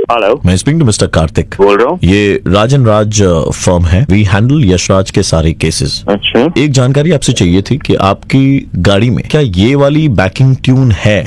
Hello, मैं speaking to mister Kartik बोल रहा हूँ। ये राजन राज फर्म है। वी हैंडल यशराज के सारे केसेस। अच्छा, एक जानकारी आपसे चाहिए थी कि आपकी गाड़ी में क्या ये वाली बैकिंग ट्यून है?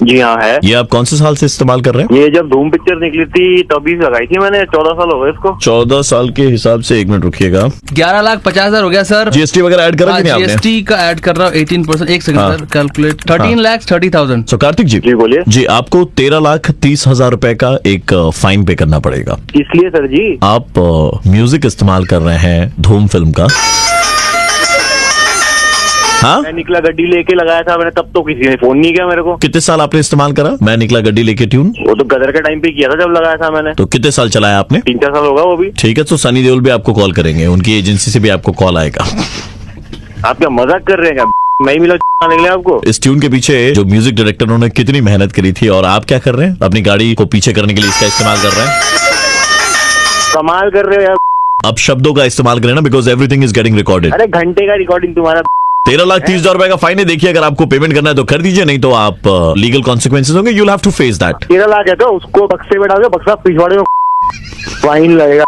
जी हाँ है। ये आप कौन से साल से इस्तेमाल कर रहे हैं? ये जब धूम पिक्चर निकली थी तभी लगाई थी मैंने। 14 साल हो गए इसको। 14 साल के हिसाब से, 1 मिनट रुकिएगा। 11,50,000 हो गया सर। जीएसटी वगैरह ऐड करा कि नहीं आपने? जीएसटी का ऐड कर रहा हूँ 18%। एक सेकंड हाँ। Sir, calculate 13,30,000। तो कार्तिक जी, जी बोलिए। जी आपको 13,30,000 रुपए का एक फाइन पे करना पड़ेगा। इसलिए सर जी, आप म्यूजिक इस्तेमाल कर रहे हैं धूम फिल्म का। हाँ, मैं निकला गड्डी लेके लगाया था मैंने, तब तो किसी ने फोन नहीं किया मेरे को। कितने साल आपने इस्तेमाल करा मैं निकला गड्डी लेके ट्यून? वो तो गदर के टाइम पे किया था जब लगाया था मैंने। तो कितने साल चलाया आपने? 3-4 साल होगा वो भी। ठीक है, तो सनी देओल भी आपको कॉल करेंगे, उनकी एजेंसी से भी आपको कॉल आएगा। आप क्या मजाक कर रहे हैं क्या? मैं ही मिला निकले आपको। इस ट्यून के पीछे जो म्यूजिक डायरेक्टर उन्होंने कितनी मेहनत करी थी, और आप क्या कर रहे हैं? अपनी गाड़ी को पीछे करने के लिए इसका इस्तेमाल कर रहे हैं। कमाल कर रहे हो यार। अब शब्दों का इस्तेमाल करें ना, because everything is getting recorded. अरे घंटे का रिकॉर्डिंग तुम्हारा। 13,30,000 रुपए का फाइन है। देखिए, अगर आपको पेमेंट करना है तो कर दीजिए, नहीं तो आप लीगल कॉन्सिक्वेंसेज होंगे। You will have to face that. 13 lakh है तो उसको बक्से बैठा के बक्सा पिछवाड़े में फाइन लगेगा।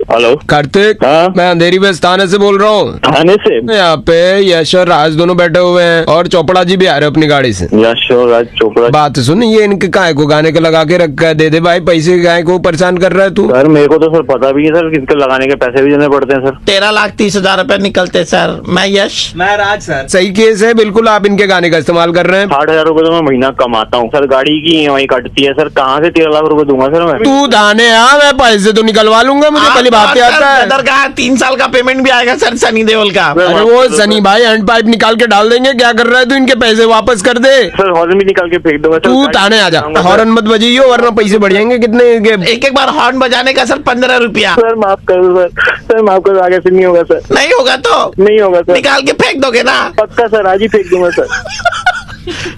हेलो कार्तिक, हाँ? मैं अंधेरी बस थाने से बोल रहा हूँ। थाने से? यहाँ पे यश और राज दोनों बैठे हुए हैं और चोपड़ा जी भी आ रहे अपनी गाड़ी से। यश और राज चोपड़ा। बात सुन, ये इनके गाय को गाने के लगा के रखा है। दे दे भाई पैसे, गाय को परेशान कर रहा है तू। सर मेरे को तो सर पता भी है सर, किसके लगाने के पैसे भी देने पड़ते हैं सर। 13,30,000 रुपए निकलते सर। मैं यश। मैं राज सर। सही केस है, बिल्कुल आप इनके गाने का इस्तेमाल कर रहे हैं। 60,000 रुपए तो मैं महीना कमाता हूँ सर। गाड़ी की EMI कटती है सर। कहाँ से 13 लाख रुपए दूंगा सर मैं? तू थाने आ, मैं पैसे तो निकलवा लूंगा, मुझे पहली बात आता है। का 3 साल का पेमेंट भी आएगा सर सनी देओल का। अरे वो सनी भाई हैंड पाइप निकाल के डाल देंगे। क्या कर रहा है तू? इनके पैसे वापस कर दे। सर हॉर्न भी निकाल के फेंक दूंगा सर। तू थाने आ जा, हॉर्न मत बजाइयो वरना पैसे बढ़ जाएंगे। कितने के? एक बार हॉर्न बजाने का सर 15 रुपया। सर माफ कर दो सर। सर माफ कर दो, आगे से नहीं होगा सर। नहीं होगा तो नहीं होगा सर। निकाल के फेंक दोगे ना? पक्का सर, आज ही फेंक दूंगा सर।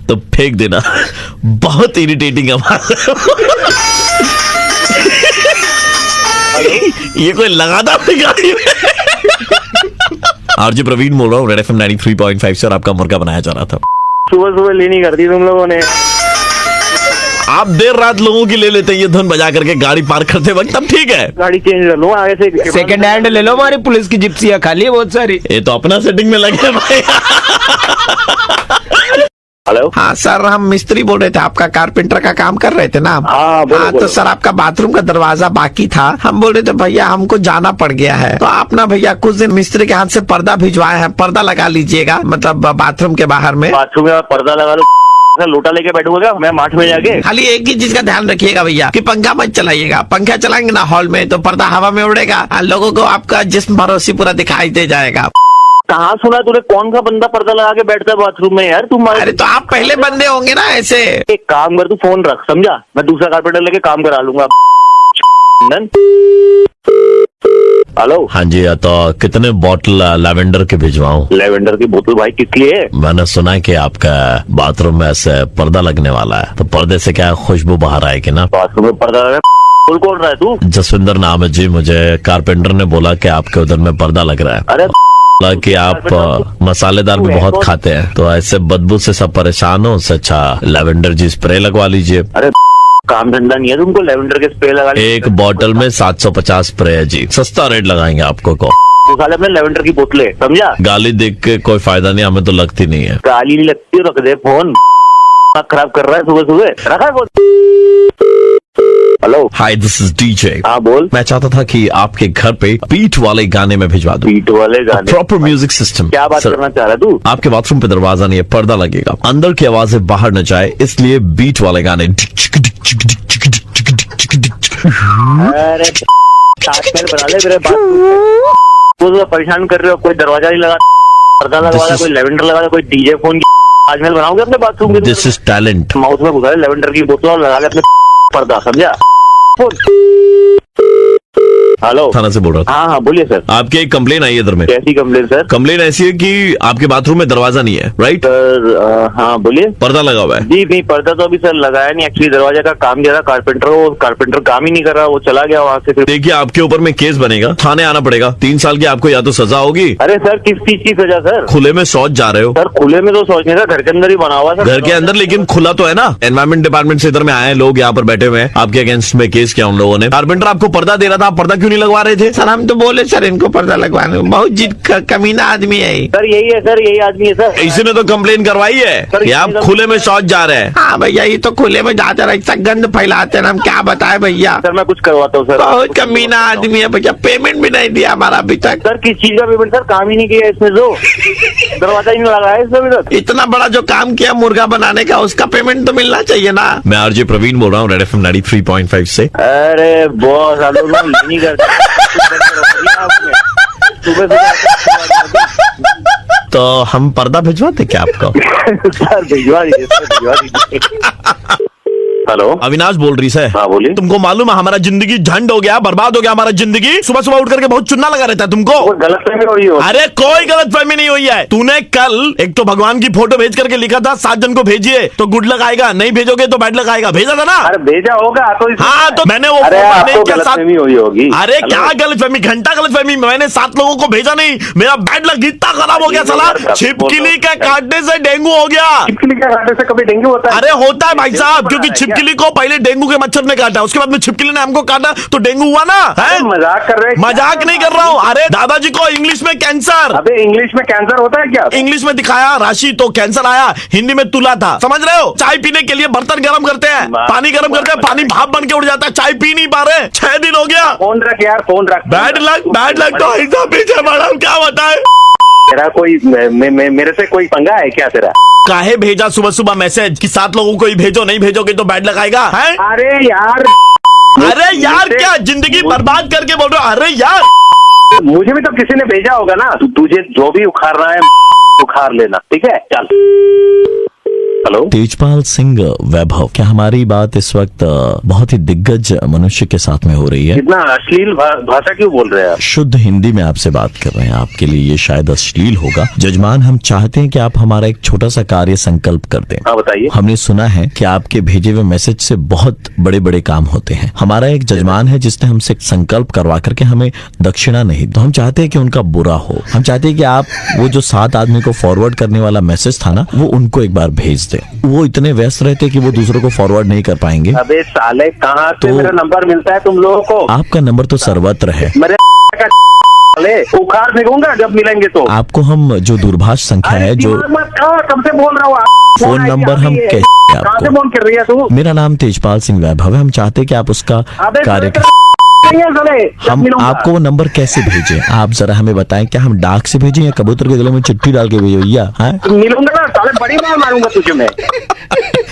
तो फेंक देना। बहुत इरिटेटिंग आवाज। ये कोई लगाता अपनी गाड़ी में। आरजे प्रवीण बोल रहा हूँ, रेड FM 93.5 से, और आपका मुर्गा बनाया जा रहा था। सुबह सुबह लेनी कर दी तुम लोगों ने। आप देर रात लोगों की ले लेते हैं ये धुन बजा करके गाड़ी पार्क करते वक्त, तब ठीक है। गाड़ी चेंज कर लो आगे से। सेकंड हैंड ले लो, हमारी पुलिस की जिप्सियां खाली है बहुत सारी। ये तो अपना सेटिंग में लगे भाई। हेलो, हाँ सर, हम मिस्त्री बोल रहे थे, आपका कारपेंटर का काम कर रहे थे ना। हाँ बोलो, तो बोलो। सर आपका बाथरूम का दरवाजा बाकी था। हम बोल रहे थे भैया हमको जाना पड़ गया है, तो आप ना भैया कुछ दिन मिस्त्री के हाथ से पर्दा भिजवाए हैं, पर्दा लगा लीजिएगा, मतलब बाथरूम के बाहर में। बाथरूम में पर्दा लगा लो। सर लोटा लेके बैठूंगा क्या मैं माठ में जाके? खाली एक ही चीज का ध्यान रखिएगा भैया कि पंखा मत चलाइएगा। पंखा चलाएंगे ना हॉल में तो पर्दा हवा में उड़ेगा, लोगों को आपका जिस्म भरोसी पूरा दिखाई दे जाएगा। कहाँ सुना तूने? कौन सा बंदा पर्दा लगा के बैठता है बाथरूम में यार? तुम अरे तो आप पहले बंदे होंगे ना ऐसे। एक काम कर, तू फोन रख, समझा? मैं दूसरा कारपेंटर लेके काम करा लूंगा। हेलो, हाँ जी, तो कितने बॉटल लैवेंडर के भिजवाऊं? लेवेंडर की बोतल भाई किस लिए? मैंने सुना है कि आपका बाथरूम में ऐसे पर्दा लगने वाला है, तो पर्दे से क्या खुशबू बाहर आएगी ना? बाथरूम में पर्दा लगा फुल कौन रहा है तू? जसविंदर नाम है जी। मुझे कारपेंटर ने बोला कि आपके उधर में पर्दा लग रहा है। अरे बोला कि आप मसालेदार भी बहुत खाते हैं, तो ऐसे बदबू से सब परेशान हो, उससे अच्छा लेवेंडर जी स्प्रे लगवा लीजिए। अरे काम धंधा नहीं है तुमको? लेवेंडर के स्प्रे लगा एक बॉटल में 750 स्प्रे है जी, सस्ता रेट लगाएंगे आपको। को साले अपने लेवेंडर की बोतलें, समझा? गाली देख के कोई फायदा नहीं, हमें तो लगती नहीं है। गाली नहीं लगती, रख दे फोन। खराब कर रहा है सुबह सुबह, रखा है phone. Hello, hi, this is DJ. हाँ बोल। मैं चाहता था कि आपके घर पे बीट वाले गाने में भिजवा दूं, बीट वाले गाने? Proper music system. क्या बात करना चाह रहा है तू? आपके बाथरूम पे दरवाजा नहीं है, पर्दा लगेगा, अंदर की आवाजें बाहर न जाए, इसलिए बीट वाले गाने। अरे ताजमहल बना ले मेरे बात। वो परेशान कर रहे हो, कोई दरवाजा नहीं लगा, पर्दा लगवा रहा, कोई लेवेंडर लगा रहा, कोई डीजे फोन की। ताजमहल बनाओगे अपने बाथरूम के? This is talent. माउथ में घुसा ले लेवेंडर की बोतल और लगा ले अपने पर्दा, समझा? फोन। हेलो थाना से बोल रहा हाँ हाँ बोलिए सर। था। आपकी एक कंप्लेन आई है इधर में। कैसी कंप्लेन सर? कंप्लेन ऐसी है कि आपके बाथरूम में दरवाजा नहीं है, राइट? सर हाँ बोलिए। पर्दा लगा हुआ है। जी नहीं, पर्दा तो अभी सर लगाया नहीं। एक्चुअली दरवाजा का काम दिया था कारपेंटर को, कारपेंटर काम ही नहीं कर रहा, वो चला गया वहाँ से। फिर देखिए आपके ऊपर में केस बनेगा, थाने आना पड़ेगा। 3 साल की आपको या तो सजा होगी। अरे सर किस चीज की सजा सर? खुले में शौच जा रहे हो। सर खुले में तो सोचने का, घर के अंदर ही बना हुआ सर। घर के अंदर, लेकिन खुला तो है ना। एनवायरमेंट डिपार्टमेंट से इधर में आए हैं लोग, यहाँ पर बैठे हुए हैं। आपके अगेंस्ट में केस किया उन लोगों ने। कारपेंटर आपको पर्दा दे रहा था, आप पर्दा क्यों नहीं लगवा रहे थे? सर हम तो बोले सर इनको पर्दा लगवाने, बहुत जिद कमीना आदमी है ये। सर यही है सर, यही आदमी है सर। इसी ने तो कंप्लेन करवाई है सर, कि आप इसने खुले में शौच जा रहे हैं। हाँ भैया ये तो खुले में जाते रहे, ऐसा गंद फैलाते हैं, हम क्या बताए भैया। सर मैं कुछ करवाता हूँ सर। बहुत कमीना आदमी है भैया, पेमेंट भी नहीं दिया हमारा अभी तक। सर किस चीज का पेमेंट? सर काम ही नहीं किया इसने, जो दरवाजा ही नहीं लगाया इसने अभी तक। इतना बड़ा जो काम किया मुर्गा बनाने का, उसका पेमेंट तो मिलना चाहिए ना। मैं आरजे प्रवीण बोल रहा हूँ, रेड एफएम 93.5 से। अरे बॉस आप लोग नहीं करते। सुबह सुबह तो हम पर्दा भिजवाते क्या आपको? सर भिजवा दीजिए, सर भिजवा दीजिए। हेलो अविनाश बोल रही है। हाँ बोलिए। तुमको मालूम है हमारा जिंदगी झंड हो गया, बर्बाद हो गया हमारा जिंदगी। सुबह सुबह उठ करके बहुत चुनना लगा रहता है तुमको। वो गलत फहमी हो रही हो। अरे कोई गलत फहमी नहीं हुई है। तूने कल एक तो भगवान की फोटो भेज करके लिखा था 7 जन को भेजिए तो गुड लक आएगा, नहीं भेजोगे तो बैड लक आएगा, भेजा था ना? अरे भेजा होगा तो हाँ तो मैंने वो अरे फोटो आपको नहीं किया गलत साथ- फहमी हुई होगी। अरे क्या गलत फहमी, घंटा गलत फहमी। मैंने 7 लोगों को भेजा नहीं, मेरा बैड लक इतना खराब हो गया साला। छिपकली के काटने से डेंगू हो गया। छिपकली के काटने से कभी डेंगू होता है? अरे होता है भाई साहब, क्योंकि छिपकली को पहले डेंगू के मच्छर ने काटा, उसके बाद में छिपकली ने हमको काटा तो डेंगू हुआ ना। है मजाक कर रहे हैं? मजाक नहीं कर रहा हूँ। अरे दादाजी को इंग्लिश में कैंसर, अबे इंग्लिश में कैंसर होता है क्या? इंग्लिश में दिखाया राशि तो कैंसर आया, हिंदी में तुला था। समझ रहे हो? चाय पीने के लिए बर्तन गर्म करते हैं, पानी गर्म करते हैं, पानी भाप बन के उड़ जाता है, चाय पी नहीं पा रहे। 6 दिन हो गया। फोन रख यार, फोन रख। बैड लक तो ऐसा पीछे पड़ा, क्या बताए? तेरा कोई मेरे से कोई पंगा है क्या तेरा? काहे भेजा सुबह सुबह मैसेज कि 7 लोगों को ही भेजो, नहीं भेजोगे तो बैड लक आएगा? है अरे यार अरे यार क्या जिंदगी बर्बाद करके बोल रहे हो? अरे यार मुझे भी तो किसी ने भेजा होगा ना। तुझे जो भी उखाड़ रहा है उखाड़ लेना, ठीक है? चल। हेलो तेजपाल सिंह वैभव, क्या हमारी बात इस वक्त बहुत ही दिग्गज मनुष्य के साथ में हो रही है? इतना अश्लील भाषा क्यों बोल रहे हैं आप? शुद्ध हिंदी में आपसे बात कर रहे हैं, आपके लिए ये शायद अश्लील होगा। जजमान हम चाहते हैं कि आप हमारा एक छोटा सा कार्य संकल्प कर दें। हाँ बताइए। हमने सुना है कि आपके भेजे हुए मैसेज से बहुत बड़े बड़े काम होते हैं। हमारा एक जजमान है जिसने हमसे एक संकल्प करवा करके हमें दक्षिणा नहीं, तो हम चाहते हैं कि उनका बुरा हो। हम चाहते हैं कि आप वो जो 7 आदमी को फॉरवर्ड करने वाला मैसेज था ना, वो उनको एक बार भेज दें। वो इतने व्यस्त रहते कि वो दूसरों को फॉरवर्ड नहीं कर पाएंगे। अबे साले कहाँ से तो- मेरा नंबर मिलता है तुम लोगों को? आपका नंबर तो सर्वत्र है। मेरे का साले उखाड़ फेंकूंगा जब मिलेंगे तो। आपको हम जो दूरभाष संख्या है, जो दिमाग मत खाओ, कब से बोल रहा हूँ फोन नंबर हम कैसे दें कहाँ से आपको? फोन कर रही है तू? मेरा नाम तेजपाल सिंह वैभव है। हम चाहते हैं कि आप उसका अबे कार्य नहीं है साले, जब हम मिलूंगा। आपको वो नंबर कैसे भेजें? आप जरा हमें बताएं, क्या हम डाक से भेजें या कबूतर के गले में चिट्ठी डाल के भेजें भैया? हैं? मिलूंगा ना साले, बड़ी मार मारूंगा तुझे मैं।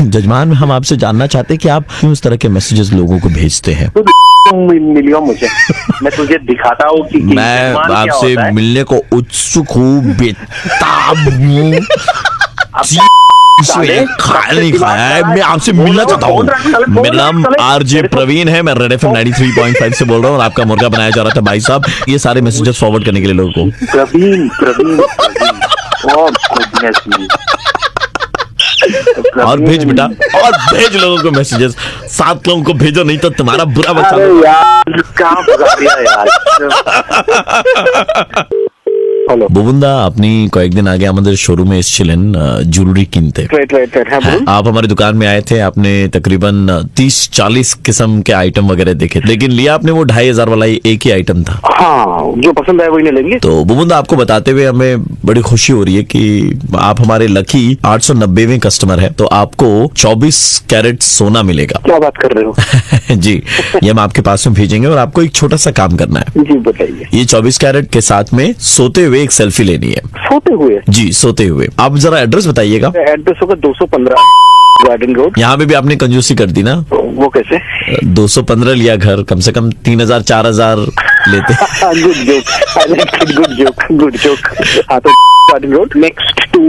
जजमान हम आपसे जानना चाहते हैं कि आप क्यों इस तरह के मैसेजेस लोगों को भेजते हैं? तू मिलियो मुझे, मैं तुझे दिखाता हूँ कि मैं जजमान क्या आपसे होता है। मिलने को उत्सुक हूँ, बेताब हूँ। इसमें खाया नहीं खाया है, मैं आपसे मिलना चाहता हूँ। मेरा नाम आरजे प्रवीण है, मैं रेड एफएम 93.5 से बोल रहा हूँ और आपका मुर्गा बनाया जा रहा था भाई साहब, ये सारे मैसेजेस फॉरवर्ड करने के लिए लोगों को। प्रवीण प्रवीण ओह गुडनेस मी। और भेज बेटा, और भेज लोगों को मैसेजेस। 7 लोगों को भेजो, नहीं तो तुम्हारा बुरा अरे बच्चा। यार कहाँ फंसा दिया यार। হ্যালো বুবুন্দা আপনি কয়েকদিন আগে আমাদের শোরুমে এসেছিলেন জুয়েলারি কিনতে। রাইট রাইট হ্যাঁ हाँ, বলুন। आप हमारी दुकान में आए थे, आपने तकरीबन 30-40 किस्म के आइटम वगैरह देखे, लेकिन लिया आपने वो 2500 वाला ही एक ही आइटम था। हाँ जो पसंद आए वही ले लेंगे। तो बुबुंदा आपको बताते हुए हमें बड़ी खुशी हो रही है कि आप हमारे लकी 890वें कस्टमर है, तो आपको 24 कैरेट सोना मिलेगा। क्या बात कर रहे हो? जी, ये हम आपके पास में भेजेंगे और आपको एक छोटा सा काम करना है। जी बताइए। ये 24 कैरेट के साथ में सोते हुए एक सेल्फी लेनी है। सोते हुए? जी सोते हुए। आप जरा एड्रेस बताइएगा। एड्रेस होगा 215 गार्डन रोड। यहाँ पे भी आपने कंजूसी कर दी ना। वो कैसे? 215 लिया घर, कम से कम 3000-4000 लेते। Good joke, good joke, good joke. हाँ तो गार्डन रोड नेक्स्ट टू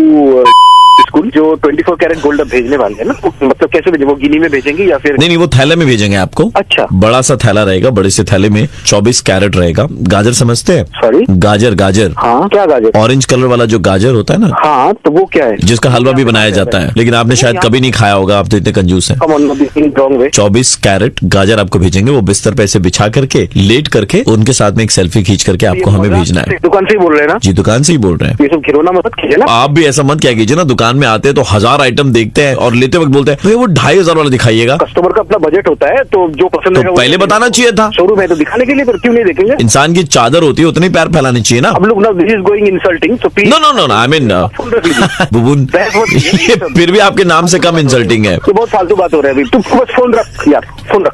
बिल्कुल जो 24 कैरेट गोल्ड अब भेजने वाले हैं ना, मतलब कैसे भेजेंगे, वो गिनी में भेजेंगे या फिर? नहीं, वो थैले में भेजेंगे आपको। अच्छा। बड़ा सा थैला रहेगा, बड़े से थैले में 24 कैरेट रहेगा। गाजर समझते हैं? सॉरी, गाजर। हाँ, क्या गाजर? ऑरेंज कलर वाला जो गाजर होता है ना, हाँ, तो वो क्या है? जिसका हलवा भी बनाया जाता है, लेकिन आपने शायद कभी नहीं खाया होगा, आप तो इतने कंजूस हैं। 24 कैरेट गाजर आपको भेजेंगे, वो बिस्तर पे ऐसे बिछा करके, लेट करके, उनके साथ में एक सेल्फी खींच करके आपको हमें भेजना है। दुकान से ही बोल रहे हैं ना? जी, दुकान से ही बोल रहे हैं। ये सब खिलौना मत कीजिए ना। आप भी ऐसा मत क्या कीजिए ना, दुकान में आते हैं तो 1000 आइटम देखते हैं और लेते वक्त बोलते हैं भाई वो 2500 वाला दिखाइएगा। कस्टमर का अपना बजट होता है, तो जो पसंद तो पहले बताना चाहिए था। शोरूम है तो दिखाने के लिए, फिर क्यों नहीं देखेंगे? इंसान की चादर होती है, उतनी पैर फैलानी चाहिए ना। अब लोग ना, दिस इज गोइंग इंसल्टिंग, तो प्लीज। नो, आई मीन बुबुन, फिर भी आपके नाम से कम इंसल्टिंग है। तो बहुत फालतू बात हो रहा है अभी। तू बस फोन रख यार, फोन रख।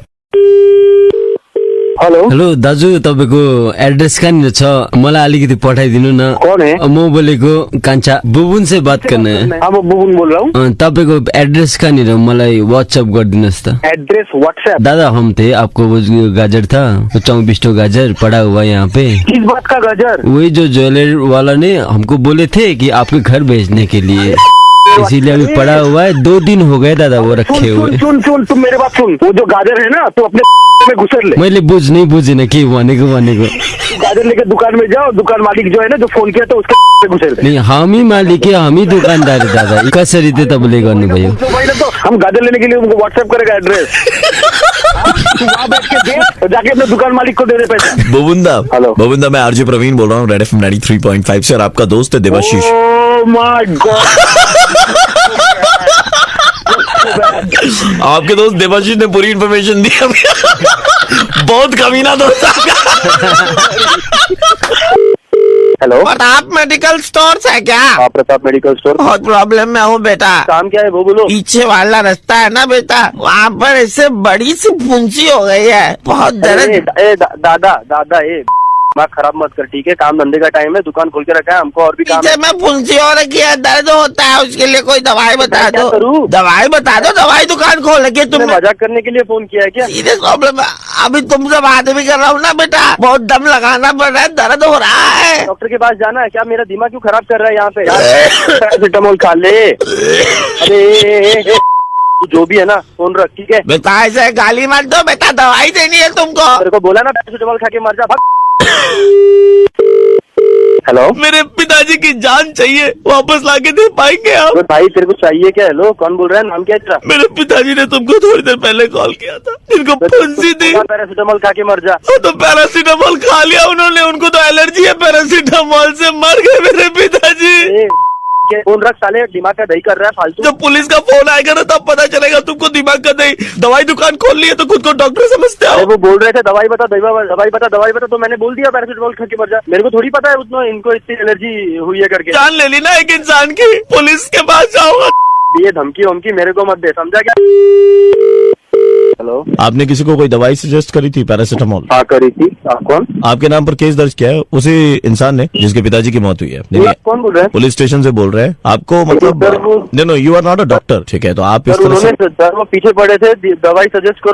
हेलो हेलो दाजु, तपाईँको एड्रेस कहाँनिर छ? मलाई अलिकति पठाइदिनु न। कौन है? म बोलेको कान्छा, बुबुन से बात करना है। हाँ, मैं बुबुन बोल रहा हूँ। तपाईँको एड्रेस कहाँनिर मलाई व्हाट्सएप गरिदिनुहोस् त। Address WhatsApp? दादा हम थे, आपको वो जो गाजर था, 24 गाजर पड़ा हुआ यहाँ पे। किस बात का गाजर? वही जो ज्वेलर वाला ने हमको बोले थे कि आपके घर भेजने के लिए, इसीलिए अभी पड़ा हुआ है। 2 दिन हो गए दादा वो रखे हुए। सुन, तुम मेरे बात सुन। वो जो गाजर है ना, तो अपने में घुसर ले। मैले बुझिन के भनेको। गाजर लेके दुकान में जाओ, दुकान मालिक जो है ना, जो फोन किया था उसके में घुसेर दे। नहीं, हामी मालिक है, हामी दुकानदार दादा। कसरी चाहिँ तपाईँले गर्नुभयो? तो हम गाजर लेने के लिए उनको व्हाट्सएप करेगा एड्रेस। तू वहाँ बैठ के दे, और जाके अपने दुकान मालिक को दे दे पैसा। बुबुंदा, हेलो बुबुंदा, मैं आरजे प्रवीण बोल रहा हूँ, रेड एफएम 93.5 से, और आपका दोस्त है देवाशीष। Oh my God. आपके दोस्त देवाशीष ने पूरी इन्फॉर्मेशन दी हमें। बहुत कमीना दोस्त हेलो, प्रताप मेडिकल स्टोर है क्या? हाँ, प्रताप मेडिकल स्टोर। बहुत प्रॉब्लम में हूँ बेटा। काम क्या है वो बोलो। पीछे वाला रास्ता है ना बेटा, वहाँ पर ऐसे बड़ी सी फुंसी हो गई है, बहुत दर्द। दादा दिमाग खराब मत कर, ठीक है? काम धंधे का टाइम है, दुकान खोल के रखा है, हमको और भी काम है। मैं फुंसी हो रखी है, दर्द होता है, उसके लिए कोई दवाई बता दो। करूँ? दवाई बता दो, दवाई दुकान खोल रखी है तुमने। मजाक करने के लिए फोन किया है क्या? सीरियस प्रॉब्लम है, अभी तुमसे बात भी कर रहा हूँ ना बेटा, बहुत दम लगाना पड़ रहा है, दर्द हो रहा है। डॉक्टर के पास जाना है क्या? मेरा दिमाग क्यों खराब कर रहा है यहाँ पे? पैरासिटामोल खा ले। अरे तू जो भी है ना, फोन रख, ठीक है? बेटा ऐसे गाली मत दो बेटा, दवाई देनी है तुमको। तेरे को बोला ना पैरासिटामोल खा के मर जा। हेलो, मेरे पिताजी की जान चाहिए, वापस लाके दे पाएंगे आप? भाई तेरे को चाहिए क्या? हेलो, कौन बोल रहा है? नाम क्या है तेरा? मेरे पिताजी ने तुमको थोड़ी देर पहले कॉल किया था, इनको फुंसी थी। पैरासिटामोल खा के मर जा। तो पैरासीटामोल खा लिया उन्होंने, उनको तो एलर्जी है पैरासीटामोल से, मर गए मेरे पिताजी। फोन रख साले, दिमाग का दही कर रहा है फालतू। जब पुलिस का फोन आएगा ना तब पता चलेगा तुमको दिमाग का दही। दवाई दुकान खोल ली है तो खुद को डॉक्टर समझते हो। अरे वो बोल रहे थे दवाई बता, दवाई बता, तो मैंने बोल दिया पैरासिटामोल खा के मर जा। मेरे को थोड़ी पता है उतना इनको इतनी एलर्जी हुई है करके। जान ले ली ना एक इंसान की, पुलिस के पास जाऊंगा। ये धमकी वमकी मेरे को मत दे, समझा क्या? हेलो, आपने किसी को कोई दवाई सजेस्ट करी थी पैरासीटामोल? हाँ करी थी। आप कौन? आपके नाम पर केस दर्ज किया है उसी इंसान ने जिसके पिताजी की मौत हुई है। नहीं, आप कौन बोल रहे हैं? पुलिस स्टेशन से बोल रहे हैं आपको, मतलब no, you are not a doctor, ठीक है? तो आप इस तरह से, सर वो पीछे पड़े थे, दवाई सजेस्ट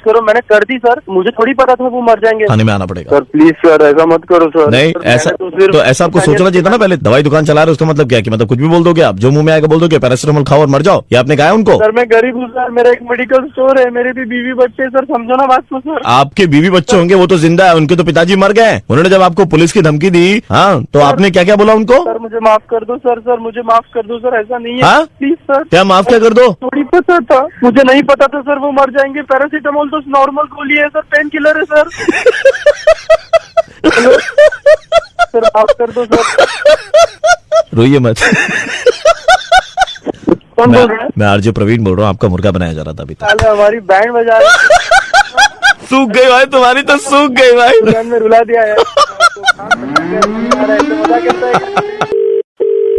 करो, मैंने कर दी सर। मुझे थोड़ी पता था वो मर जाएंगे। थाने में आना पड़ेगा सर, प्लीज सर, ऐसा मत करो सर। नहीं, ऐसा तो ऐसा आपको सोचना चाहिए था ना पहले। दवाई दुकान चला रहे हो उसका मतलब क्या है कि मतलब कुछ भी बोल दोगे आप, जो मुंह में आएगा बोल दोगे पैरासीटामोल खाओ और मर जाओ? ये आपने कहा है उनको? सर मैं गरीब हूँ सर, मेरा एक मेडिकल स्टोर है, मेरे भी बीवी बच्चे, सर समझो ना बात को सर। आपके बीवी बच्चे होंगे, वो तो जिंदा है, उनके तो पिताजी मर गए। उन्होंने जब आपको पुलिस की धमकी दी, हाँ, तो आपने क्या क्या बोला उनको? सर मुझे माफ कर दो सर, मुझे माफ कर दो सर, ऐसा नहीं है। हाँ? Please sir. क्या माफ क्या कर दो? थोड़ी पता था, मुझे नहीं पता था सर वो मर जाएंगे। पैरासीटामोल तो नॉर्मल गोली है सर, पेन किलर है सर। सर माफ कर दो सर। रोइए मत। कौन बोल रहा है? मैं आरजे प्रवीण बोल रहा हूँ, आपका मुर्गा बनाया जा रहा था अभी तक। साले हमारी बैंड बजा सूख गई भाई, तुम्हारी तो सूख गई भाई। में रुला दिया है।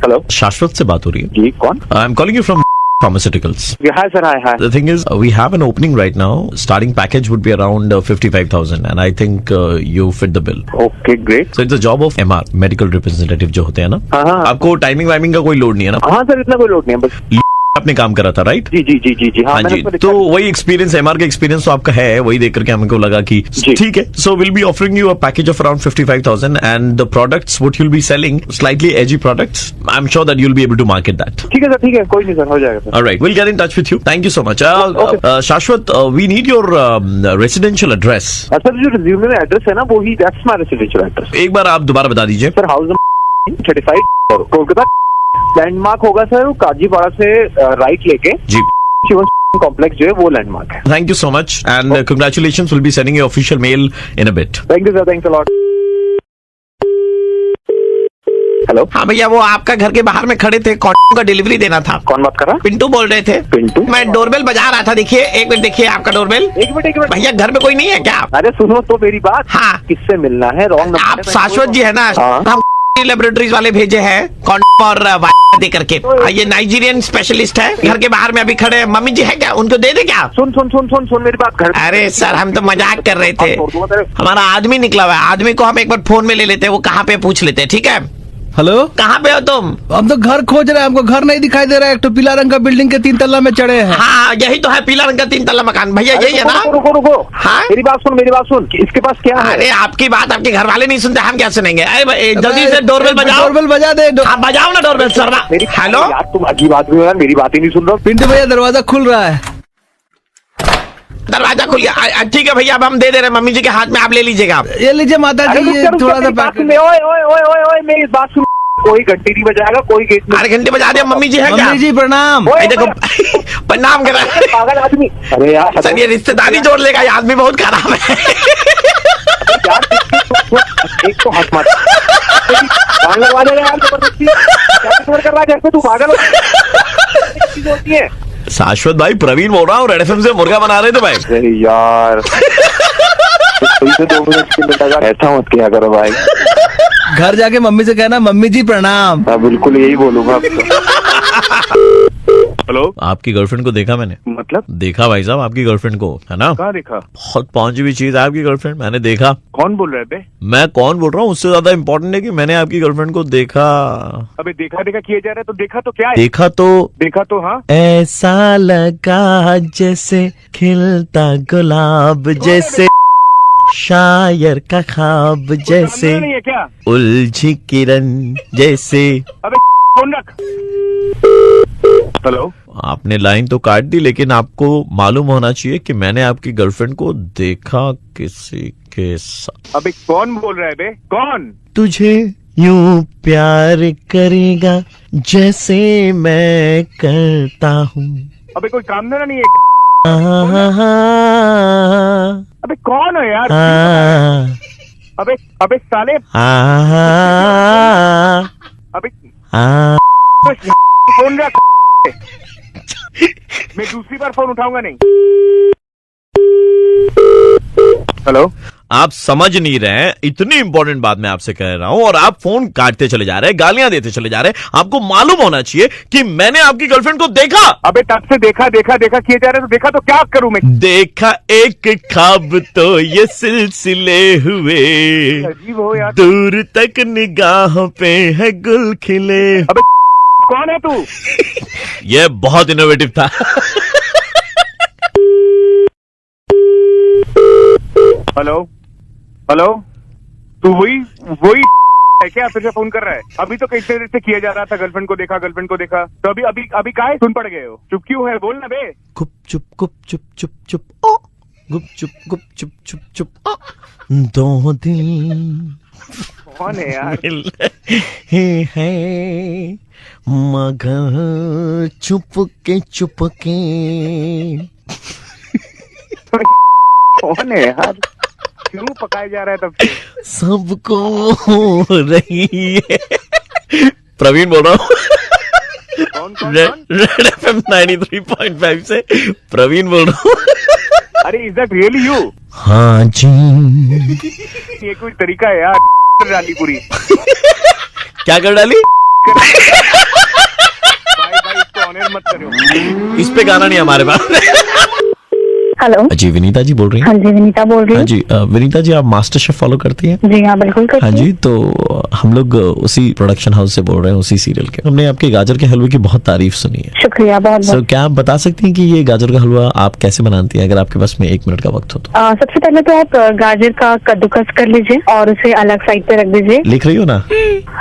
हेलो, शाश्वत से बात हो रही है जी, कौन? I am calling you from pharmaceuticals. Hi sir, hi. The thing is, we have an opening right now. Starting package would be around 55,000, and I think you fit the bill. Okay great. So it's a job of MR, medical representative जो होते हैं ना। हाँ। आपको timing वाइमिंग का कोई load नहीं है ना? हाँ सर, इतना कोई लोड नहीं है, बस आपने काम करा था, राइट? जी जी जी जी जी हाँ मैंने जी, उसमें लिखा तो वही एक्सपीरियंस, एमआर का एक्सपीरियंस तो आपका है, वही देख करके हमको लगा कि जी। ठीक है. So will be offering you a package of around 55,000 and the products what you will be selling slightly ag products. I am sure that you will be able to market that. ठीक है sir, ठीक है, कोई नहीं sir, हो जाएगा sir. All right, we'll get in touch with you. Thank you so much. Okay. Shashwat, we need your residential address. Sir जो resume में एड्रेस है ना, वो ही दैट्स माय रेसिडेंशियल एड्रेस. एक बार आप दोबारा बता दीजिए. Sir house number 35 Kolkata. Landmark होगा सर काजीपाड़ा से राइट लेके जी. शिवम कॉम्प्लेक्स जो है वो लैंडमार्क है. Thank you so much and congratulations. We'll be sending you official mail in a bit. Thank you sir, thanks a lot. Hello, हाँ भैया, वो आपका घर के बाहर में खड़े थे, कॉन्डोम का डिलीवरी देना था. कौन बात कर रहा है? पिंटू बोल रहे थे. पिंटू? मैं डोरबेल बजा रहा था. देखिए, एक मिनट देखिए आपका डोरबेल. एक मिनट भैया घर में कोई नहीं है क्या? अरे सुनो तो मेरी बात. हाँ. किससे मिलना है? Wrong number. आप शाश्वत जी है ना? हाँ. हम लेबोरेटरीज वाले भेजे हैं कॉन्डोम और दे करके. ये नाइजीरियन स्पेशलिस्ट है, घर के बाहर में अभी खड़े हैं. मम्मी जी है क्या? उनको दे दे क्या? सुन सुन सुन सुन सुन मेरी बात. घर अरे सर, हम तो मजाक कर रहे थे. छोड़ दूंगा तेरे. हमारा आदमी निकला हुआ है. आदमी को हम एक बार फोन में ले लेते हैं, वो कहाँ पे पूछ लेते हैं. ठीक है? हेलो, कहाँ पे हो तुम? हम तो घर खोज रहे हैं, हमको घर नहीं दिखाई दे रहा है. एक तो पीला रंग का बिल्डिंग के 3 तल्ला में चढ़े हैं. हाँ, यही तो है, पीला रंग का 3 तल्ला मकान. भैया यही है ना? रुको रुको रुको. हाँ? मेरी बात सुन, मेरी बात सुन. इसके पास क्या है? अरे आपकी बात आपके घर वाले नहीं सुनते, हम क्या सुनेंगे? अरे भाई, जल्दी से डोरबेल बजाओ. डोरबेल बजा दे. हाँ, बजाओ ना डोरबेल सर. मेरी हेलो. यार तुम अजीब आदमी हो यार, मेरी बात ही नहीं सुन रहा. पिंटू भैया दरवाजा खुल रहा है. दरवाजा खुल गया. ठीक है भैया, अब हम दे दे रहे हैं मम्मी जी के हाथ में, आप ले लीजिएगा. ये लीजिए माता अरे जी, रुक ये जा, रुक जा, थोड़ा सा मेरी बात पैकेट. सुन ले. ओए ओए ओए ओए ओए, मेरी बात सुन. कोई घंटी नहीं बजाएगा, कोई गेट नहीं. 8 घंटे बजा दिया. मम्मी जी है क्या? मम्मी जी प्रणाम. ओए, ये देखो प्रणाम कर रहा है. पागल आदमी. अरे यार सर, ये रिश्तेदारी जोड़ लेगा, ये आदमी बहुत खराब है. यार, एक तो हाथ मार. कान लगवा दे यार जबरदस्ती. क्या कर रहा है घर पे? तू पागल हो. चीज होती है. शाश्वत भाई, प्रवीण बोल रहा हूँ, रेड एफएम से मुर्गा बना रहे थे भाई. अरे यार, कोई तो 2 मिनट के लिए लगा. ऐसा मत किया करो भाई. घर जाके मम्मी से कहना मम्मी जी प्रणाम. मैं बिल्कुल यही बोलूंगा. हेलो, आपकी गर्लफ्रेंड को देखा मैंने. मतलब देखा भाई साहब, आपकी गर्लफ्रेंड को, है ना? कहाँ देखा? बहुत पहुंची हुई चीज है आपकी गर्लफ्रेंड. मैंने देखा. कौन बोल रहे थे? मैं कौन बोल रहा हूँ उससे ज्यादा इम्पोर्टेंट है कि मैंने आपकी गर्लफ्रेंड को देखा. अबे देखा देखा किए जा रहा है, तो देखा तो क्या है? देखा तो हाँ. ऐसा लगा जैसे खिलता गुलाब, जैसे शायर का ख्वाब, जैसे नहीं है क्या? उलझी किरण जैसे. अबे फोन रख. हेलो, आपने लाइन तो काट दी, लेकिन आपको मालूम होना चाहिए कि मैंने आपकी गर्लफ्रेंड को देखा किसी के साथ. अबे कौन बोल रहा है बे? कौन? तुझे यूं प्यार करेगा जैसे मैं करता हूँ. अबे कोई काम धंधा नहीं है? अबे कौन है यार? अबे अबे साले. अबे फोन रख. मैं दूसरी बार फोन उठाऊंगा नहीं. हेलो, आप समझ नहीं रहे हैं, इतनी इंपॉर्टेंट बात मैं आपसे कह रहा हूं और आप फोन काटते चले जा रहे हैं, गालियां देते चले जा रहे हैं. आपको मालूम होना चाहिए कि मैंने आपकी गर्लफ्रेंड को देखा. अबे तब से देखा देखा देखा किए जा रहे, तो देखा तो क्या करूं मैं? देखा एक ख्वाब तो ये सिलसिले हुए, अजीब हो यार. दूर तक निगाहों पे है गुल खिले. अबे कौन है तू? ये बहुत इनोवेटिव था. हेलो हेलो, तू वही वही है क्या? फिर से फोन कर रहा है? अभी तो कैसे देर से किया जा रहा था, गर्लफ्रेंड को देखा, गर्लफ्रेंड को देखा. तो अभी अभी अभी काहे सुन पड़ गए हो? चुप क्यों है? बोल ना बे. गुप चुप चुप चुप ओ, गुप चुप चुप ओ, 2 दिल कौन है यार? मिल रहे हैं मगर चुपके कौन है यार? क्यों पकाया जा रहा है तब? सबको हो रही है. प्रवीण बोल रहा हूँ, कौन कौन रेड एफएम 93.5 से प्रवीण बोल रहा हूँ. अरे इज दैट रियली यू? हाँ जी. ये कोई तरीका है यार? डाली पूरी. क्या कर डाली? भाई इसको ऑनर मत करो. इस पे गाना नहीं हमारे पास. हेलो। जी विनीता जी बोल रही हैं? हाँ जी, विनीता बोल रही हाँ हूँ। जी विनीता जी, आप मास्टर शेफ फॉलो करती हैं? जी हाँ, बिल्कुल करती हाँ हूँ। जी, तो हम लोग उसी प्रोडक्शन हाउस से बोल रहे हैं, उसी सीरियल के। हमने आपके गाजर के हलवे की बहुत तारीफ सुनी है। शुक्रिया बहुत सो बहुत। क्या आप बता सकती हैं कि ये गाजर का हलवा आप कैसे बनाती हैं, अगर आपके पास में 1 मिनट का वक्त हो तो? सबसे पहले तो आप गाजर का कद्दूकस कर लीजिए और उसे अलग साइड पे रख दीजिए। लिख रही हो ना?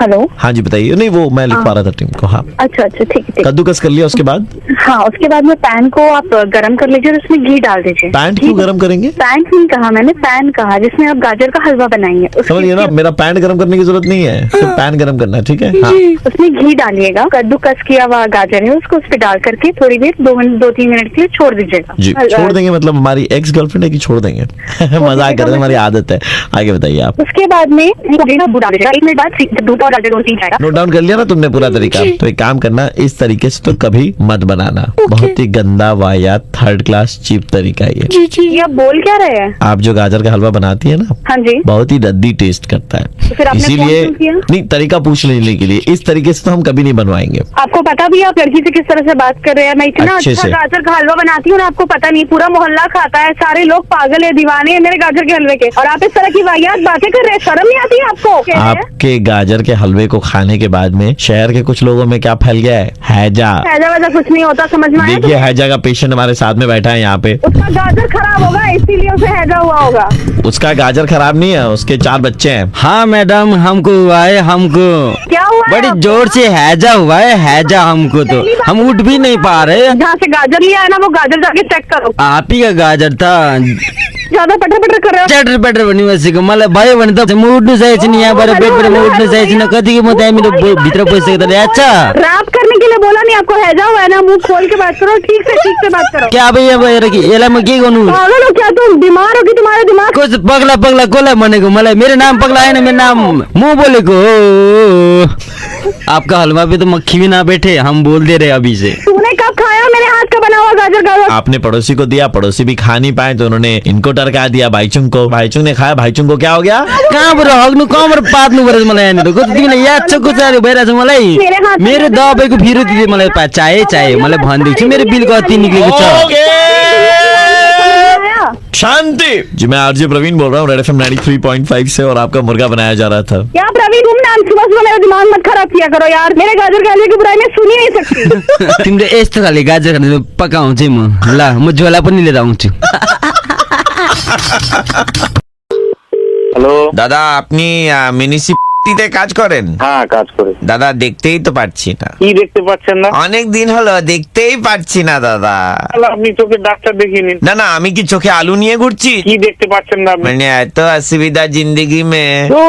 हेलो। हाँ जी बताइए। नहीं वो मैं लिखवा रहा था टीम को। हाँ अच्छा अच्छा, ठीक है ठीक। कद्दूकस कर लिया, उसके बाद? हाँ, उसके बाद में पैन को आप गरम कर लीजिए और उसमें घी डाल दीजिए। पैंट क्यों गरम करेंगे? पैन नहीं कहा मैंने, पैन कहा जिसमें आप गाजर का हलवा बनाएंगे। समझिए ना, मेरा पैंट गरम करने की जरूरत नहीं है, सिर्फ पैन गरम करना है, ठीक है? हाँ। उसमें घी डालिएगा, कद्दूकस किया हुआ गाजर है उसको उस पर डाल करके थोड़ी देर 2-3 मिनट के लिए छोड़ दीजिएगा। जी छोड़ देंगे मतलब हमारी एक्स गर्लफ्रेंड है कि छोड़ देंगे? मजाक कर रहे हैं, हमारी आदत है। आगे बताइए आप। उसके बाद में दूध डाल दीजिएगा। 1 मिनट बाद दूध और डाल दीजिएगा। नोट डाउन कर लिया ना तुमने पूरा तरीका? तो एक काम करना, इस तरीके से तो कभी मत बनाना, बहुत ही गंदा वाहियात 3rd क्लास चीप तरीका है ये। ये आप बोल क्या रहे हैं? आप जो गाजर का हलवा बनाती है ना, हाँ जी, बहुत ही रद्दी टेस्ट करता तो फिर है, आपने इसीलिए फोन क्यों किया? नहीं, तरीका पूछ लेने के लिए। इस तरीके से तो हम कभी नहीं बनवाएंगे। आपको पता भी है आप लड़की से किस तरह से बात कर रहे हैं? मैं इतना अच्छे अच्छा से। गाजर का हलवा बनाती हूँ ना, आपको पता नहीं, पूरा मोहल्ला खाता है, सारे लोग पागल है, दीवाने हैं मेरे गाजर के हलवे के, और आप इस तरह की वाहियात बातें कर रहे हैं। शर्म नहीं आती है आपको? आपके गाजर के हलवे को खाने के बाद में शहर के कुछ लोगों में क्या फैल गया है? हैजा। ऐसा वैसा कुछ नहीं होता, समझ में आया? देखिए हैजा का पेशेंट हमारे साथ में बैठा है यहाँ पे। उसका गाजर खराब होगा इसीलिए उसे हैजा हुआ होगा। उसका गाजर खराब नहीं है, उसके 4 बच्चे हैं। हाँ मैडम, हमको हुआ है, हमको क्या हुआ है बड़ी आपको? जोर से हैजा हुआ है, हैजा हमको तो हम उठ भी नहीं पा रहे। जहाँ से गाजर लिया है ना, वो गाजर जाके चेक करो। आप ही का गाजर था। ज्यादा पटर पटर कर रहे हो। चटर पटर बनी बसेको मलाई भयो भने त म उठ्नु सकेको छैन, यहाँबाट बेडबाट म उठ्नु सकेको छैन, कति म त्यहाँ मेरो भित्र पसिसकेको त अच्छा। रैप करने के लिए बोला नहीं आपको? हैजा हुआ है ना, मुंह खोल के बात करो, ठीक से बात करो। क्या भैया भएर कि यसलाई म के गर्नु? पागल हो क्या तुम? बीमार हो कि तुम्हारा दिमाग? कस पगला पगला कसलाई भनेको? मलाई मेरो नाम पगला होइन, मेरो नाम म बोलेको हो। आपका हलवा पे तो मक्खी भी ना बैठे, हम बोल दे रहे अभी से। तूने कब खाया मेरे हाथ का बना हुआ गाजर का हलवा? आपने पड़ोसी को दिया, पड़ोसी भी खा नहीं पाए तो उन्होंने इनको टरका दिया भाईचुङ को। भाईचुङ ने खाया, भाईचुङ को क्या हो गया? कहाँबाट हग्नु, कहाँबाट पात्नु पऱ्यो मलाई यहाँनिर? कति तिमीलाई याद छ कुचाहरू भइरहेछ मलाई? मेरो दबाईको फिरो दिँदै मलाई चाहे मलाई भनिदिएको छु, मेरो बिल कति निक्लेको छ। शांति जी, मैं आरजे प्रवीण बोल रहा हूँ, रेड एफएम 93.5 से, और आपका मुर्गा बनाया जा रहा था। क्या प्रवीण, तुम नाम सुबह सुबह मेरा दिमाग मत खराब किया करो यार। मेरे गाजर के हलवे की बुराई मैं सुन ही नहीं सकती। तिमीले यस्तो खाले गाजर खाने पकाउँछु म। ल म झोला पनि लिएर आउँछु। হ্যালো। দাদা আপনি মিউনিসিপালিটিতে কাজ করেন? হ্যাঁ কাজ করে। দাদা দেখতেই তো পাচ্ছি না। কি দেখতে পাচ্ছেন না? অনেক দিন হলো দেখতেই পাচ্ছি না দাদা। তাহলে আপনি চোখের ডাক্তার দেখিয়ে নিন। না না, আমি কি চোখে আলু নিয়ে ঘুরছি? কি দেখতে পাচ্ছেন না আপনি? মানে এত অসুবিধা জিন্দগি মে। তো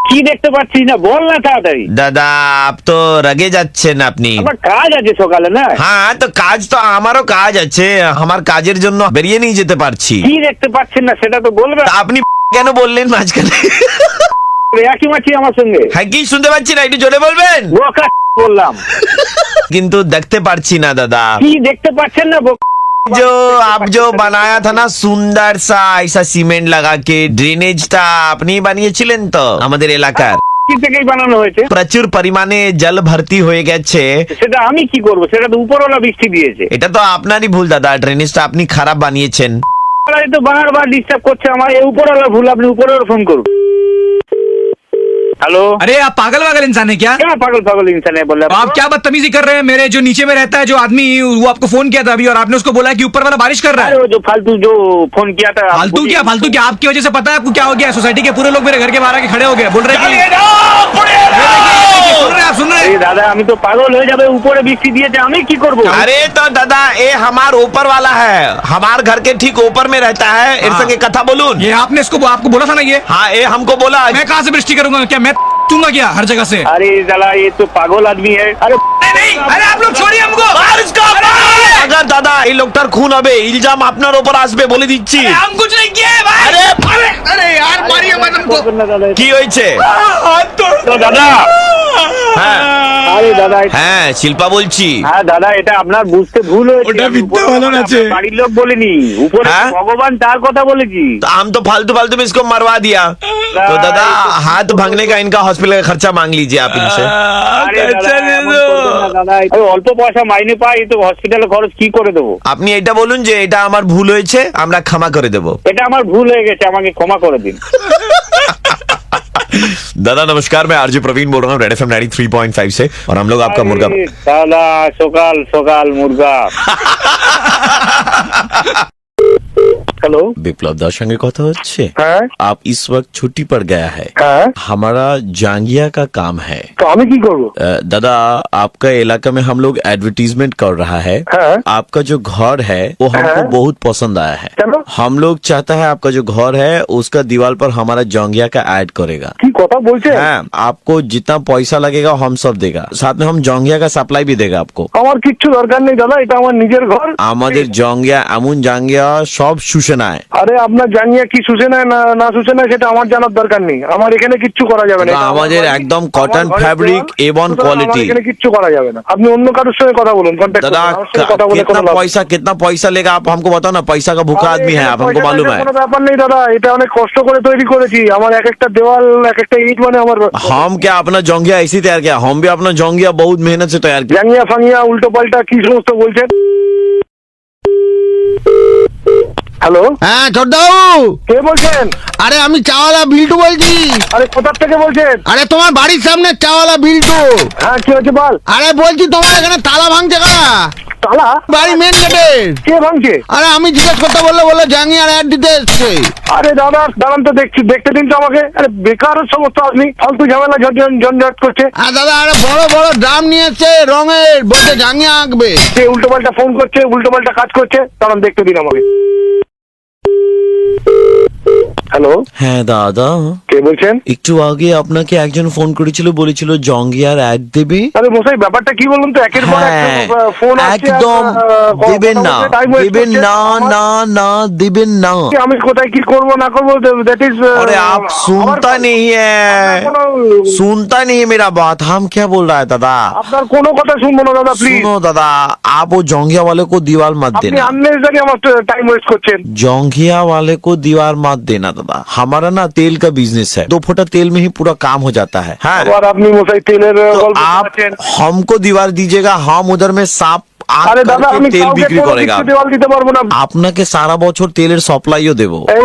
কি দেখতে পাচ্ছিস না বল না তাড়াতাড়ি। দাদা আপ তো রেগে যাচ্ছেন আপনি। আমার কাজ আছে সকালে না। হ্যাঁ তো কাজ তো আমারও কাজ আছে, আমার কাজের জন্য বেরিয়ে নিয়ে যেতে পারছি। কি দেখতে পাচ্ছেন না সেটা তো বলবেন। তা আপনি কেন বললেন মাঝখানে? একই মাছি আমার সঙ্গে। হ্যাঁ কি শুনতে পাচ্ছি না, একটু জোরে বলবেন। বোকা বললাম। কিন্তু দেখতে পারছি না দাদা। কি দেখতে পাচ্ছেন না? जो आप जो बनाया था ना सुंदर सा ऐसा सीमेंट लगा के, ड्रेनेजটা আপনি বানিয়েছিলেন তো আমাদের এলাকার? কি থেকেই বানানো হয়েছে। প্রচুর পরিমাণে জল ভর্তি হয়ে গেছে। সেটা আমি কি করব? সেটা তো উপরওয়ালা বৃষ্টি দিয়েছে। এটা তো আপনারই ভুল দাদা, ড্রেনেজটা আপনি খারাপ বানিয়েছেন। এই তো বারবার ডিস্টার্ব করছে আমার, এই উপরওয়ালা ভুল। আপনি উপরওয়ালা ফোন করুন। हेलो। अरे आप पागल वागल इंसान है क्या? क्या पागल पागल इंसान है? बोल तो आप क्या बदतमीजी कर रहे हैं? मेरे जो नीचे में रहता है जो आदमी, वो आपको फोन किया था अभी और आपने उसको बोला कि ऊपर वाला बारिश कर रहा है। जो फालतू जो फोन किया था। फालतू क्या फालतू क्या? आपकी वजह से पता है आपको क्या हो गया? सोसाइटी के पूरे लोग मेरे घर के बाहर आके खड़े हो गए, बोल रहे हैं सुन रहे हैं। दादा আমি তো পাগল হয়ে যাবে, উপরে বৃষ্টি দিয়েছে, আমি কি করব? अरे तो दादा ये हमार ऊपर वाला है, हमार घर के ठीक ऊपर में रहता है। इस संगे कथा बोलूं। ये आपने इसको आपको बोला था ना ये? हाँ ये हमको बोला। मैं कहाँ से वृष्टि करूंगा? क्या मैं दूंगा क्या हर जगह से? अरे साला ये तो पागल आदमी है। अरे नहीं, अरे आप लोग छोड़िए हमको। अगर दादा এই লোকটার খুন হবে, ইলজাম আপনার উপর আসবে বলে দিচ্ছি। हम कुछ नहीं किए हैं भाई। अरे अरे यार मारिए मत हमको। কি হয়েছে? তো দাদা। হ্যাঁ আরে দাদা। হ্যাঁ শিল্পা বলছি। হ্যাঁ দাদা, এটা আপনার বুঝতে ভুল হয়েছে। ওটা মিথ্যা হলো না যে। বাড়ির লোক বলেনি, উপরে হ্যাঁ? ভগবান তার কথা বলেছি। तो हम तो फालतू फालतू में इसको मरवा दिया। तो दादा हाथ भांगने का इनका हॉस्पिटल का खर्चा मांग लीजिए आप इनसे। আরে দাদা, এমন করবেন না দাদা আমি অল্প পয়সা মাইনে পাই তো হসপিটালে খরচ কি করে দেবো? আপনি এটা বলুন যে এটা আমার ভুল হয়েছে, আমরা ক্ষমা করে দেব। এটা আমার ভুল হয়ে গেছে, আমাকে ক্ষমা করে দিন। दादा नमस्कार, मैं आरजे प्रवीण बोल रहा हूँ रेड एफएम 93.5 से, और हम लोग आपका मुर्गा साला सकाल सकाल मुर्गा। हेलो বিপ্লব দার সঙ্গে কথা হচ্ছে? হ্যাঁ आप इस वक्त छुट्टी पर गया है। হ্যাঁ हमारा जांगिया का काम है। তো আমি কি করবো? दादा आपका इलाका में हम लोग एडवर्टीजमेंट कर रहा है। हाँ। आपका जो घर है वो हमको हाँ। बहुत पसंद आया है। चलो। हम लोग चाहता है आपका जो घर है उसका दीवार पर हमारा जांगिया का ऐड करेगा। কি কথা বলছেন? हाँ, आपको जितना पैसा लगेगा हम सब देगा, साथ में हम जांगिया का सप्लाई भी देगा आपको। আমার কিচ্ছু দরকার নেই দাদা, এটা আমার নিজের ঘর। আমাদের জাঙ্গিয়া এমন জাঙ্গিয়া সব শুষে নেয়। আরে আপনার জাঙ্গিয়া কি শুষে নেয় না শুষে নেয় সেটা আমার জানার দরকার নেই, আমার এখানে কিচ্ছু করা যাবে না। তো আমাদের একদম কটন ফ্যাব্রিক এবং কোয়ালিটি। এখানে কিচ্ছু করা যাবে না, আপনি অন্য কারোর সঙ্গে কথা বলুন, কন্ট্যাক্ট दादा করুন, আমার সঙ্গে কথা বলে কোনো লাভ নেই। कितना पैसा लेगा आप हमको बताओ ना, पैसा का भूखा आदमी है आप, हमको मालूम है। কোনো ব্যাপার নেই দাদা, এটা অনেক কষ্ট করে তৈরি করেছি, আমার এক একটা দেওয়াল এক একটা ইট মানে আমার हम क्या अपना जोंगिया ऐसे ही तैयार किया, हम भी अपना जोंगिया बहुत मेहनत से तैयार किया। জাঙ্গিয়া ফাঙ্গিয়া উল্টো পাল্টা কি সমস্ত বলছেন। হ্যালো হ্যাঁ ছোটদাও, কে বলছেন? আরে আমি চাওয়ালা বিল্টু বলছি। আরে কোথা থেকে বলছেন? আরে তোমার বাড়ির সামনে চাওয়ালা বিল্টু। হ্যাঁ কি হয়েছে বল। আরে বলছি তোমার এখানে তালা ভাঙছে কারা? তালা বাড়ি মেন গেটের। কে ভাঙছে? আরে আমি জিজ্ঞেস করতে বললে জাঙ্গিয়ার অ্যাড দিতে এসছে। আরে দাদা দাঁড়ান তো দেখতে দিন তো আমাকে। আরে বেকার সমস্ত আপনি ফালতু ঝামেলা ঝঞ্ঝাট করছে। আর দাদা আরে বড় বড় ড্রাম নিয়ে এসছে রঙের, বলছে জাঙ্গিয়া আঁকবে। সে উল্টো পাল্টা ফোন করছে, উল্টো পাল্টা কাজ করছে, দাঁড়ান দেখতে দিন আমাকে। হ্যালো হ্যাঁ দাদা, কে বলছেন? একটু আগে আপনাকে একজন ফোন করেছিল, বলেছিল জঙ্গিয়ার অ্যাড দেবে। আরে মশাই ব্যাপারটা কি বলুন তো, একের পর এক হ্যাঁ, ফোন আসছে, একদম দেবেন না, দেবেন না না না দেবেন না। আমি কোথায় কি করব না করব দ্যাট ইজ। अरे आप सुनता नहीं है, सुनता नहीं है मेरा बात। हम क्या बोल रहा है दादा? আপনার কোনো কথা শুনবো না দাদা, প্লিজ। सुनो दादा, आप वो जोंगिया वाले को दीवार मत আপনি देना, আননেসেসারি আমার টাইম ওয়েস্ট করছেন। जोंगिया वाले को दीवार मत देना दादा। हमारा ना तेल का बिजनेस है, 2 फुटा तेल में ही पूरा काम हो जाता है। हाँ, আবার আপনি মশাই তেলের तो গল্প आप করছেন। हमको दीवार दीजिएगा, हम उधर में साफ आग আরে দাদা करके আমি तेल কাউকে বিক্রি কোনো করেगा। কিছু দেওয়াল দিতে পারবো না। আপনাকে সারা বছর তেলের সাপ্লাইও দেবো। এই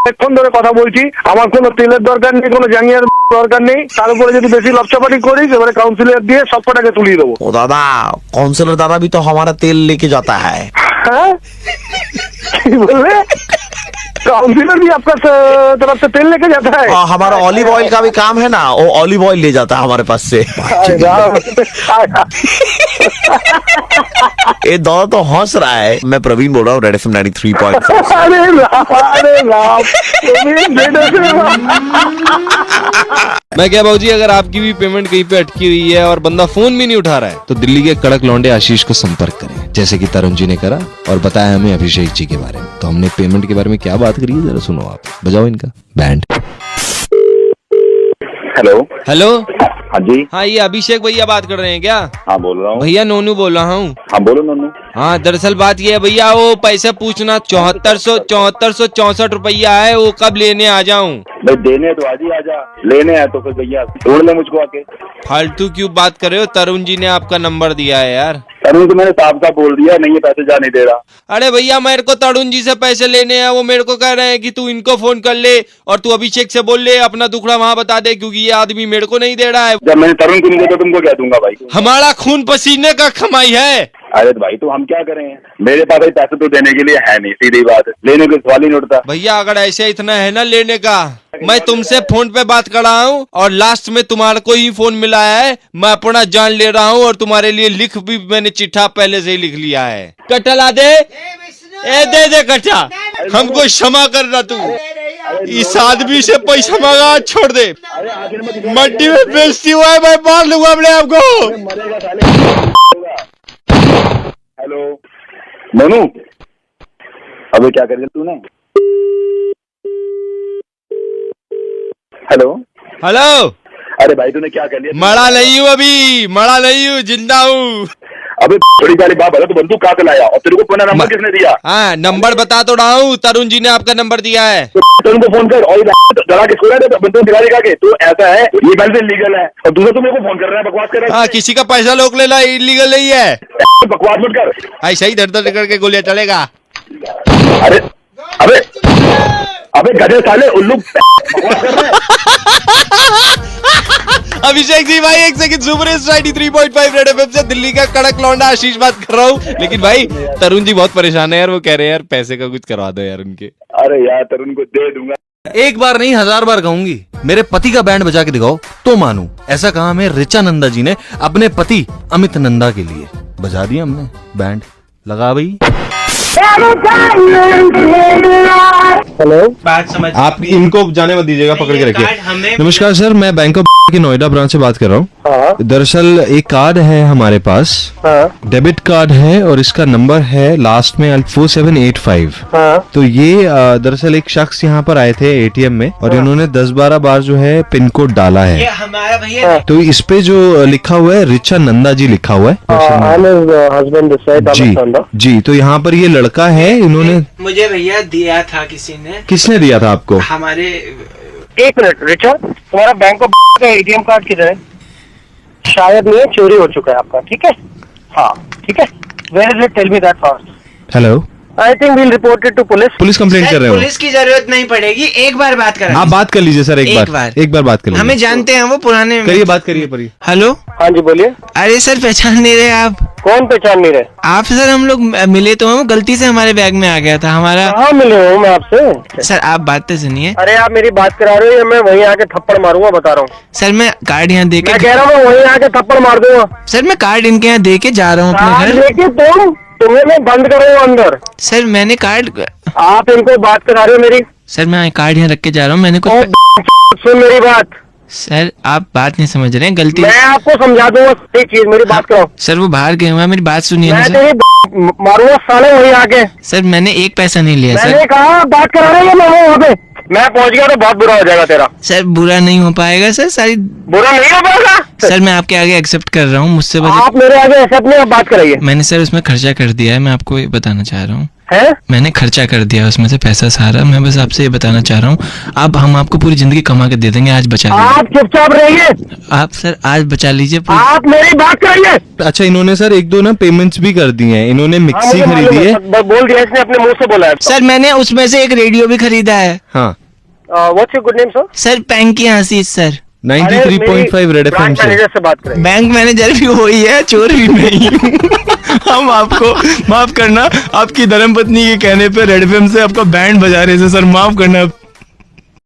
অনেকক্ষণ ধরে কথা বলছি, আমার কোনো তেলের দরকার নেই, কোনো জাঙ্গিয়ার দরকার নেই। তার উপরে যদি বেশি লপচাপাটি করিস এবারে কাউন্সিলর দিয়ে সব কটাকে তুলিয়ে দেবো। ओ दादा, काउंसलर दादा भी तो हमारा तेल लेके जाता है। হ্যাঁ কি বললে? काउंसलर भी आपका तरफ से तेल लेके जाता है? हमारा ऑलिव ऑयल का भी काम है ना, वो ऑलिव ऑयल ले जाता है हमारे पास से। अरे राम। ये दादा तो हंस रहा है। मैं प्रवीण बोल रहा हूँ रेड एफएम 93.5। अरे राम, अरे राम। मैं क्या भाजी, अगर आपकी भी पेमेंट कहीं पे अटकी हुई है और बंदा फोन भी नहीं उठा रहा है तो दिल्ली के कड़क लौंडे आशीष को संपर्क करें, जैसे कि तरुण जी ने करा और बताया हमें अभिषेक जी के बारे में। तो हमने पेमेंट के बारे में क्या बात करी है, जरा सुनो आप, बजाओ इनका बैंड। हेलो हेलो, हाँ जी। हाँ ये अभिषेक भैया बात कर रहे हैं क्या? हाँ बोल रहा हूँ। भैया नोनू बोल रहा हूँ। हाँ बोलो नन्नू। हाँ दरअसल बात ये है भैया, वो पैसे पूछना 7464 रुपया है, वो कब लेने आ जाऊँ? भाई देने तो आज ही आजा, लेने है तो फिर भैया ढूंढ ले मुझको आके। फालतू क्यों बात कर रहे हो, तरुण जी ने आपका नंबर दिया है यार। तरुण तो मैंने साफ साफ बोल दिया नहीं, ये पैसे जा नहीं दे रहा। अरे भैया मेरे को तरुण जी से पैसे लेने हैं, वो मेरे को कह रहे हैं कि तू इनको फोन कर ले और तू अभिषेक से बोल ले, अपना दुखड़ा वहाँ बता दे, क्योंकि ये आदमी मेरे को नहीं दे रहा है। जब मैंने तरुण को नहीं दिया तो तुमको क्या दूंगा भाई? हमारा खून पसीने का कमाई है। अरे तो भाई तो हम क्या करें, मेरे पास भाई पैसे तो देने के लिए है नहीं, सीधी बात है, लेने का सवाल ही नहीं उठता। भैया अगर ऐसे इतना है ना लेने का, मैं तुमसे फोन पे बात कर रहा हूँ और लास्ट में तुम्हारे को ही फोन मिला है, मैं अपना जान ले रहा हूँ और तुम्हारे लिए लिख भी मैंने चिट्ठा पहले से ही लिख लिया है। कट्टा ला दे, ए दे कट्टा, हमको क्षमा करना तू, इस आदमी से पैसा मांगा छोड़ दे, मंडी में बेइज्जती हुआ है, मैं मार लूंगा अपने आपको। हेलो मनु, अबे क्या कर दिया तूने? हेलो हेलो, अरे भाई तूने क्या कर लिया? मरा नहीं हूँ अभी, मरा नहीं हूँ, जिंदा हूँ। अबे बड़ी गाली बात है, तो बंदूक कहाँ से लाया और तेरे को पुनः नंबर किसने दिया? हाँ नंबर बता तो रहा हूँ, तरुण जी ने आपका नंबर दिया है। तो तो उनको फोन कर और डरा के छोड़ा बंदे दिखा के तो ऐसा है ये पहले से लीगल है और दूसरा तुम मेरे को फोन कर रहा है बकवास कर रहा है। हाँ, किसी का पैसा लोग लेना इलीगल नहीं है। बकवास मत कर। ऐसा ही दर करके गोलियां चलेगा। अरे अबे अबे गधे साले उल्लू बकवास कर रहा है। अभिषेक जी भाई एक second, super hits 93.5 red FM से दिल्ली का कड़क लौंडा आशीष बात कर रहा हूँ। लेकिन भाई तरुण जी बहुत परेशान है यार, वो कह रहे हैं यार पैसे का कुछ करवा दो यार उनके। अरे यार तरुण को दे दूंगा। एक बार नहीं 1000 बार कहूंगी, मेरे पति का बैंड बजा के दिखाओ तो मानू। ऐसा कहा हमें ऋचा नंदा जी ने अपने पति अमित नंदा के लिए। बजा दिया हमने बैंड, लगा भाई। हेलो, बात समझ आप इनको जाने मत दीजिएगा, पकड़ के रखिए। नमस्कार सर, मैं बैंक ऑफ की नोएडा ब्रांच से बात कर रहा हूँ। दरअसल एक कार्ड है हमारे पास, डेबिट कार्ड है और इसका नंबर है लास्ट में 4785। तो ये दरअसल एक शख्स यहाँ पर आए थे एटीएम में और इन्होंने 10-12 बार जो है पिन कोड डाला है। हमारा भैया तो इस पे जो लिखा हुआ है ऋचा नंदा जी लिखा हुआ है। जी, तो यहाँ पर ये लड़का है, इन्होंने मुझे भैया दिया था किसी ने। किसने दिया था आपको? हमारे एक मिनट रिचर्ड, तुम्हारा बैंक ऑफ का एटीएम कार्ड किधर है? शायद नहीं, चोरी हो चुका है आपका। ठीक है, हाँ ठीक है। Where is it, tell me that fast. Hello, I think we'll report it to police. Police complaint कर रहे हो? पुलिस की जरूरत नहीं पड़ेगी, एक बार बात करें। आप बात कर लीजिए सर, एक बार बात कर लीजिए। हमें जानते हैं वो पुराने। करिए बात करिए परी। हेलो, हाँ जी बोलिए। अरे सर पहचान नहीं रहे आप? कौन पहचान नहीं रहे? आप सर, हम लोग मिले तो हम, गलती से हमारे बैग में आ गया था हमारा। कहाँ मिले हो मैं आपसे? सर आप बात तो सुनिए। अरे आप मेरी बात करा रहे हो या मैं वहीं आके थप्पड़ मारूंगा, बता रहा हूँ। सर मैं कार्ड यहाँ दे मैं कह रहा हूँ वहीं आके थप्पड़ मार दूंगा। सर मैं कार्ड इनके यहाँ दे के जा रहा हूँ अपने घर। लेके तुम्हें मैं बंद करूँगा अंदर। सर मैंने कार्ड, आप इनको बात करा रहे हो मेरी? सर मैं कार्ड यहाँ रख के जा रहा हूँ, मैंने कुछ। सुन मेरी बात। सर आप बात नहीं समझ रहे हैं, गलती। मैं आपको समझा दूंगा एक चीज, मेरी बात करो। सर वो बाहर गए हुए हैं, मेरी बात सुनिए ना मैं सर। तेरी मारूंगा साले वहीं आके। सर मैंने एक पैसा नहीं लिया सर। मैंने कहा बात करा रहे हो, मैं वहाँ पे मैं पहुंच गया तो बहुत बुरा हो जाएगा तेरा। सर बुरा नहीं हो पाएगा सर, सारी बुरा नहीं हो पाएगा सर। मैं आपके आगे एक्सेप्ट कर रहा हूँ, मुझसे आप मेरे आगे एक्सेप्ट नहीं, आप बात कराइए। मैंने सर उसमें खर्चा कर दिया है, मैं आपको ये बताना चाह रहा हूँ। है? मैंने खर्चा कर दिया उसमें से पैसा सारा। मैं बस आपसे ये बताना चाह रहा हूँ, अब हम आपको पूरी जिंदगी कमा के दे देंगे, आज बचा लीजिए। आप चुपचाप रहिए। आप सर आज बचा लीजिए। आप मेरी बात कराइए। अच्छा, इन्होंने सर 1-2 ना पेमेंट्स भी कर दी हैं। इन्होंने मिक्सी खरीदी है। बोल दिया इसने, अपने मुंह से बोला है। सर मैंने उसमें से एक रेडियो भी खरीदा है। हाँ, what's your good name sir? Sir panky Ashish sir, 93.5 red FM से बात करें। बैंक मैनेजर भी वही है, चोर भी नहीं हूँ। हम आपको माफ करना, आपकी धर्मपत्नी के कहने पे रेड एफएम से आपका बैंड बजा रहे थे सर, माफ करना।